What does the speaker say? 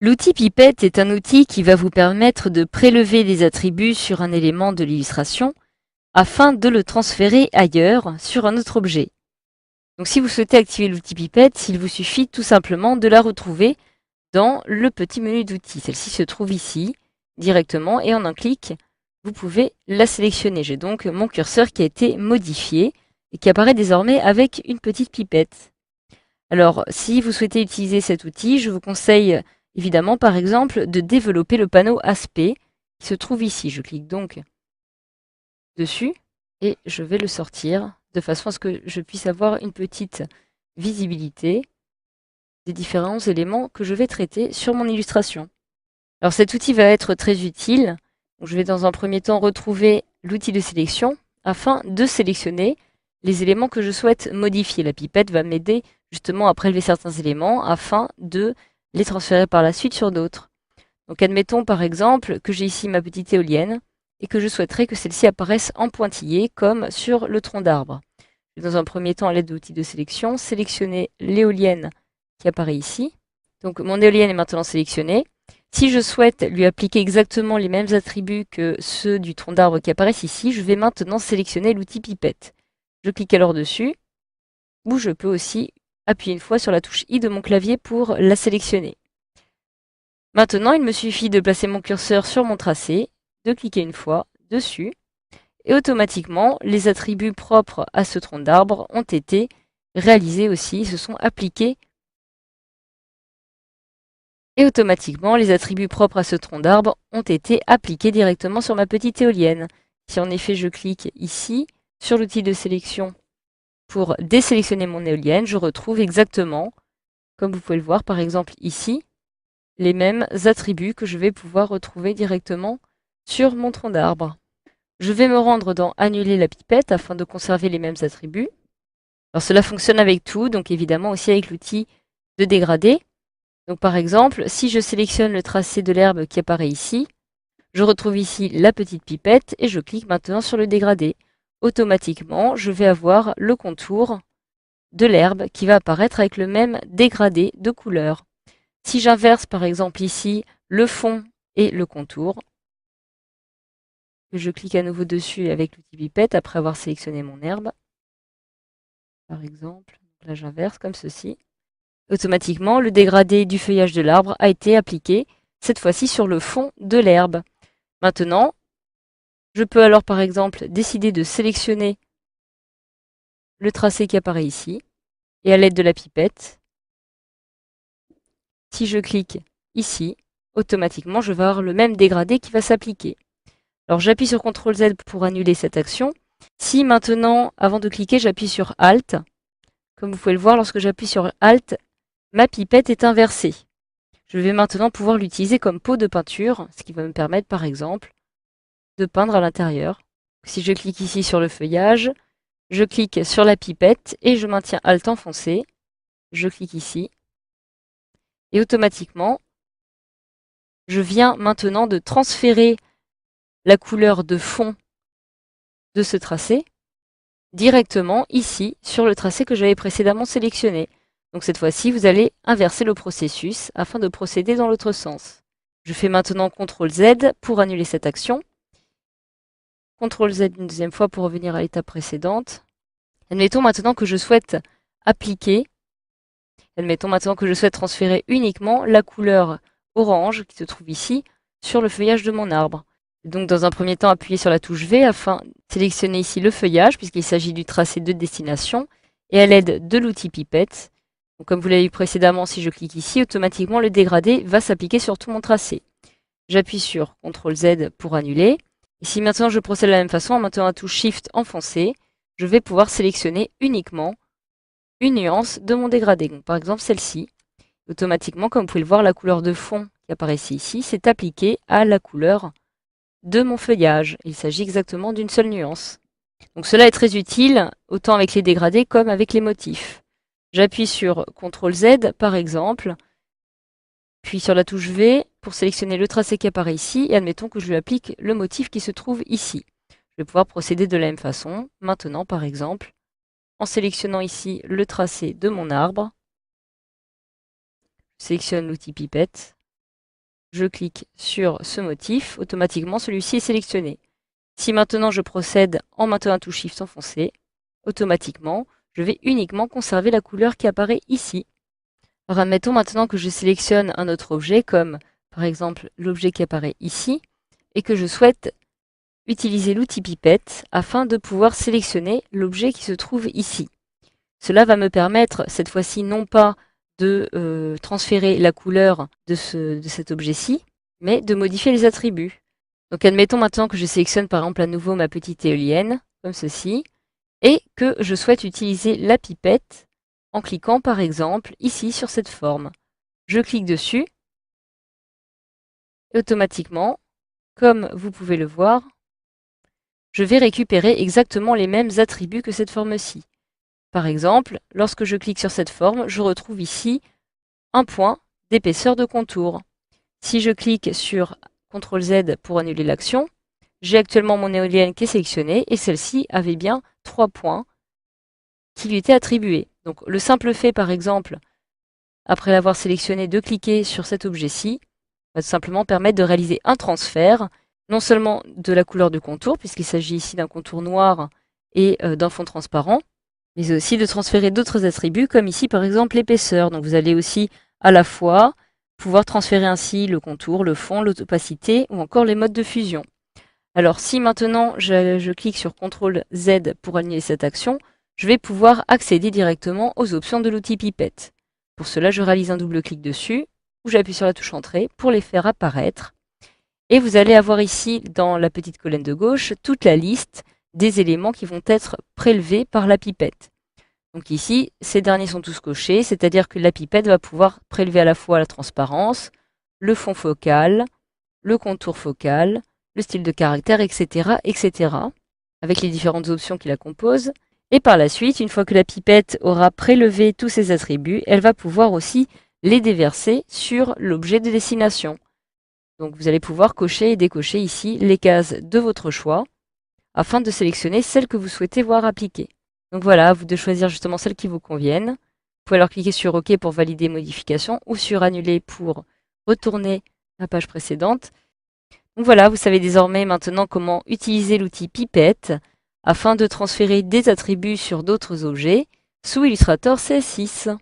L'outil Pipette est un outil qui va vous permettre de prélever des attributs sur un élément de l'illustration afin de le transférer ailleurs sur un autre objet. Donc si vous souhaitez activer l'outil Pipette, il vous suffit tout simplement de la retrouver dans le petit menu d'outils. Celle-ci se trouve ici directement et en un clic, vous pouvez la sélectionner. J'ai donc mon curseur qui a été modifié et qui apparaît désormais avec une petite pipette. Alors, si vous souhaitez utiliser cet outil, je vous conseille évidemment, par exemple, de développer le panneau aspect qui se trouve ici. Je clique donc dessus et je vais le sortir de façon à ce que je puisse avoir une petite visibilité des différents éléments que je vais traiter sur mon illustration. Alors cet outil va être très utile. Donc, je vais dans un premier temps retrouver l'outil de sélection afin de sélectionner les éléments que je souhaite modifier. La pipette va m'aider justement à prélever certains éléments afin de les transférer par la suite sur d'autres. Donc admettons par exemple que j'ai ici ma petite éolienne et que je souhaiterais que celle-ci apparaisse en pointillé comme sur le tronc d'arbre. Je vais dans un premier temps à l'aide de l'outil de sélection, sélectionner l'éolienne qui apparaît ici. Donc mon éolienne est maintenant sélectionnée. Si je souhaite lui appliquer exactement les mêmes attributs que ceux du tronc d'arbre qui apparaissent ici, je vais maintenant sélectionner l'outil pipette. Je clique alors dessus, ou je peux aussi appuyer une fois sur la touche I de mon clavier pour la sélectionner. Maintenant, il me suffit de placer mon curseur sur mon tracé, de cliquer une fois dessus, et automatiquement, les attributs propres à ce tronc d'arbre ont été réalisés aussi, se sont appliqués. Et automatiquement, les attributs propres à ce tronc d'arbre ont été appliqués directement sur ma petite éolienne. Si en effet je clique ici, sur l'outil de sélection, pour désélectionner mon éolienne, je retrouve exactement, comme vous pouvez le voir par exemple ici, les mêmes attributs que je vais pouvoir retrouver directement sur mon tronc d'arbre. Je vais me rendre dans Annuler la pipette afin de conserver les mêmes attributs. Alors cela fonctionne avec tout, donc évidemment aussi avec l'outil de dégradé. Donc par exemple, si je sélectionne le tracé de l'herbe qui apparaît ici, je retrouve ici la petite pipette et je clique maintenant sur le dégradé. Automatiquement, je vais avoir le contour de l'herbe qui va apparaître avec le même dégradé de couleur. Si j'inverse par exemple ici le fond et le contour, que je clique à nouveau dessus avec l'outil pipette après avoir sélectionné mon herbe, par exemple, là j'inverse comme ceci, automatiquement le dégradé du feuillage de l'arbre a été appliqué, cette fois-ci sur le fond de l'herbe. Maintenant, je peux alors par exemple décider de sélectionner le tracé qui apparaît ici, et à l'aide de la pipette, si je clique ici, automatiquement je vais avoir le même dégradé qui va s'appliquer. Alors j'appuie sur CTRL Z pour annuler cette action. Si maintenant, avant de cliquer, j'appuie sur ALT, comme vous pouvez le voir, lorsque j'appuie sur ALT, ma pipette est inversée. Je vais maintenant pouvoir l'utiliser comme pot de peinture, ce qui va me permettre par exemple de peindre à l'intérieur. Si je clique ici sur le feuillage, je clique sur la pipette et je maintiens ALT enfoncé. Je clique ici et automatiquement, je viens maintenant de transférer la couleur de fond de ce tracé directement ici sur le tracé que j'avais précédemment sélectionné. Donc cette fois-ci, vous allez inverser le processus afin de procéder dans l'autre sens. Je fais maintenant CTRL Z pour annuler cette action. CTRL Z une deuxième fois pour revenir à l'étape précédente. Admettons maintenant que je souhaite appliquer, admettons maintenant que je souhaite transférer uniquement la couleur orange qui se trouve ici sur le feuillage de mon arbre. Donc dans un premier temps, appuyer sur la touche V afin de sélectionner ici le feuillage puisqu'il s'agit du tracé de destination et à l'aide de l'outil pipette. Donc comme vous l'avez vu précédemment, si je clique ici, automatiquement le dégradé va s'appliquer sur tout mon tracé. J'appuie sur CTRL Z pour annuler. Et si maintenant je procède de la même façon en maintenant la touche Shift enfoncée, je vais pouvoir sélectionner uniquement une nuance de mon dégradé. Donc par exemple celle-ci. Automatiquement, comme vous pouvez le voir, la couleur de fond qui apparaissait ici s'est appliquée à la couleur de mon feuillage. Il s'agit exactement d'une seule nuance. Donc cela est très utile, autant avec les dégradés comme avec les motifs. J'appuie sur CTRL Z par exemple, puis sur la touche V pour sélectionner le tracé qui apparaît ici, et admettons que je lui applique le motif qui se trouve ici. Je vais pouvoir procéder de la même façon, maintenant par exemple, en sélectionnant ici le tracé de mon arbre. Je sélectionne l'outil pipette, je clique sur ce motif, automatiquement celui-ci est sélectionné. Si maintenant je procède en maintenant un touche Shift enfoncé, automatiquement, je vais uniquement conserver la couleur qui apparaît ici. Alors admettons maintenant que je sélectionne un autre objet, comme par exemple l'objet qui apparaît ici, et que je souhaite utiliser l'outil pipette afin de pouvoir sélectionner l'objet qui se trouve ici. Cela va me permettre cette fois-ci non pas de transférer la couleur de cet objet-ci, mais de modifier les attributs. Donc admettons maintenant que je sélectionne par exemple à nouveau ma petite éolienne, comme ceci, et que je souhaite utiliser la pipette en cliquant par exemple ici sur cette forme. Je clique dessus, et automatiquement, comme vous pouvez le voir, je vais récupérer exactement les mêmes attributs que cette forme-ci. Par exemple, lorsque je clique sur cette forme, je retrouve ici un point d'épaisseur de contour. Si je clique sur CTRL Z pour annuler l'action, j'ai actuellement mon éolienne qui est sélectionnée et celle-ci avait bien 3 points qui lui étaient attribués. Donc le simple fait, par exemple, après l'avoir sélectionné, de cliquer sur cet objet-ci, va tout simplement permettre de réaliser un transfert, non seulement de la couleur du contour, puisqu'il s'agit ici d'un contour noir et d'un fond transparent, mais aussi de transférer d'autres attributs, comme ici par exemple l'épaisseur. Donc vous allez aussi à la fois pouvoir transférer ainsi le contour, le fond, l'opacité ou encore les modes de fusion. Alors si maintenant je clique sur CTRL Z pour annuler cette action, je vais pouvoir accéder directement aux options de l'outil pipette. Pour cela, je réalise un double clic dessus, ou j'appuie sur la touche Entrée pour les faire apparaître. Et vous allez avoir ici, dans la petite colonne de gauche, toute la liste des éléments qui vont être prélevés par la pipette. Donc ici, ces derniers sont tous cochés, c'est-à-dire que la pipette va pouvoir prélever à la fois la transparence, le fond focal, le contour focal, le style de caractère, etc., etc., avec les différentes options qui la composent. Et par la suite, une fois que la pipette aura prélevé tous ces attributs, elle va pouvoir aussi les déverser sur l'objet de destination. Donc vous allez pouvoir cocher et décocher ici les cases de votre choix afin de sélectionner celles que vous souhaitez voir appliquées. Donc voilà, à vous de choisir justement celles qui vous conviennent. Vous pouvez alors cliquer sur OK pour valider modification ou sur Annuler pour retourner à la page précédente. Donc voilà, vous savez désormais maintenant comment utiliser l'outil Pipette afin de transférer des attributs sur d'autres objets sous Illustrator CS6.